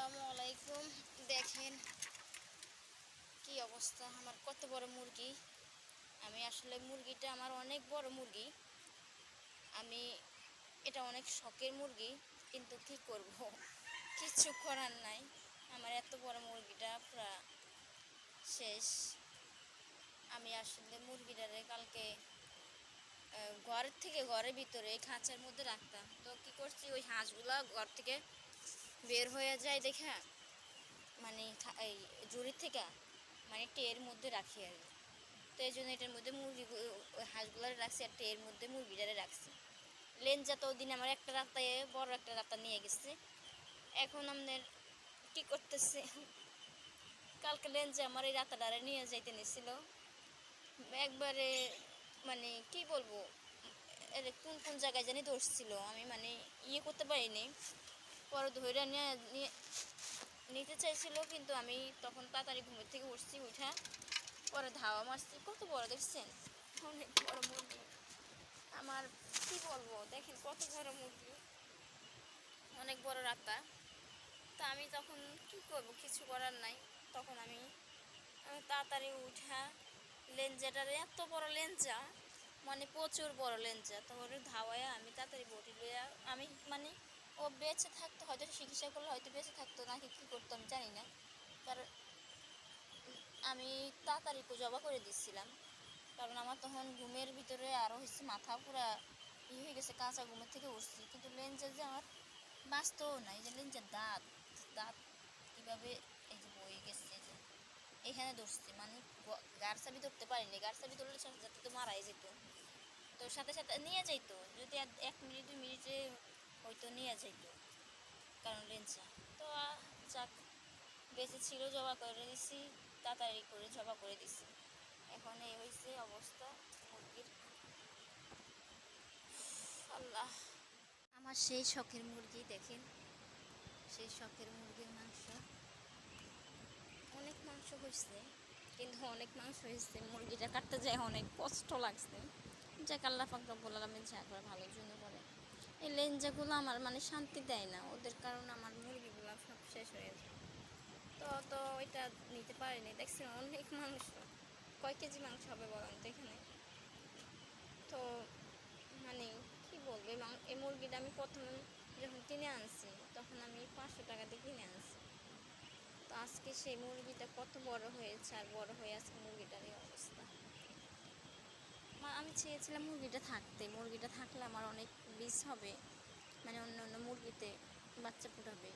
আসসালামু আলাইকুম। দেখেন কি অবস্থা, আমার কত বড় মুরগি। আমি আসলে মুরগিটা আমার অনেক বড় মুরগি। আমি এটা অনেক শখের মুরগি, কিন্তু কি করব, কিচ্ছু করার নাই। আমার এত বড় মুরগিটা পুরা শেষ। আমি আসলে মুরগিটারে কালকে ঘরের ভিতরে খাঁচার মধ্যে রাখতাম। তো কি করছি, ওই হাঁসগুলা ঘর থেকে বের হয়ে যায় দেখা, মানে এই জুড়ির থেকে মানে টের মধ্যে রাখি আর কি। তো এই জন্য এটার মধ্যে মুরগি হাঁসগুলার রাখছি আর টের মধ্যে মুরগিটারে রাখছি। লেঞ্জা তো ওদিন আমার একটা রাস্তায় বড় একটা রাস্তা নিয়ে গেছে। এখন আমাদের কি করতেছে, কালকে লেঞ্জা আমার এই রাতাটারে নিয়ে যাইতে নিছিল একবারে, মানে কি বলবো, কোন কোন জায়গায় জানি ধরছিল, আমি মানে ইয়ে করতে পারিনি। পরে ধরে নিয়ে নিতে চাইছিল, কিন্তু আমি তখন তাড়াতাড়ি ঘুমের থেকে উঠছি, উঠা পরে ধাওয়া মারছি। কত বড় দেখছেন, অনেক বড় মুরগি আমার, কি বলবো, দেখেন কত বড় মুরগি, অনেক বড় রাতা। তা আমি তখন কি করব, কিছু করার নাই। তখন আমি তাড়াতাড়ি উঠা লেঞ্জাটারে, এত বড় লেঞ্জা, মানে প্রচুর বড় লেঞ্জা, তো ওর ধাওয়ায় আমি তাড়াতাড়ি বটি লইয়া, আমি মানে ও বেঁচে থাকতো, হয়তো চিকিৎসা করলে হয়তো বেঁচে থাকতো, নাকি কী করতো আমি জানি না। কারণ আমি তাড়াতাড়ি জবা করে দিচ্ছিলাম, কারণ আমার তখন ঘুমের ভিতরে আরও হচ্ছে মাথা পুরা হয়ে গেছে, কাঁচা ঘুমের থেকে উঠছি। কিন্তু লেঞ্জার যে আমার বাঁচতেও না, এই যে লেঞ্জার দাঁত দাঁত কীভাবে এই যে বয়ে গেছে, এই যে এখানে ধরছে, মানে গাড় চাবি ধরতে পারিনি। গাড় চাবি ধরলে সাথে সাথে তো মারাই যেত, তো সাথে সাথে নিয়ে যাইতো, যদি 1 মিনিট 2 মিনিটে হয়তো নিয়ে যাইতো, কারণ লেঞ্চা তো যাক, বেঁচে ছিল, জবা করে দিছি, তাড়াতাড়ি করে জবা করে দিছি। এখন এই হয়েছে অবস্থা মুরগির। আল্লাহ, আমার সেই শখের মুরগি, দেখেন সেই শখের মুরগির মাংস, অনেক মাংস হয়েছে, কিন্তু অনেক মাংস হয়েছে, মুরগিটা কাটতে যায় অনেক কষ্ট লাগছে। যাক, আল্লাহ পাক রব্বুল আলামিন যা করে ভালোর জন্য করে। এই লেঞ্জাগুলো আমার মানে শান্তি দেয় না, ওদের কারণে আমার মুরগিগুলো সব শেষ হয়ে যায়। তো ওইটা নিতে পারিনি। দেখছেন অনেক মাংস, কয় কেজি মাংস হবে বলেন তো এখানে। তো মানে কি বলবো, এই মুরগিটা আমি প্রথম যখন কিনে আনছি, তখন আমি 500 টাকা দিয়ে কিনে আনছি। তো আজকে সেই মুরগিটা কত বড় হয়েছে, আর বড় হয়ে আজকে মুরগিটার এই অবস্থা। আমি চেয়েছিলাম মুরগিটা থাকলে আমার অনেক বীজ হবে, মানে অন্য অন্য মুরগিতে বাচ্চা ফুটাবে।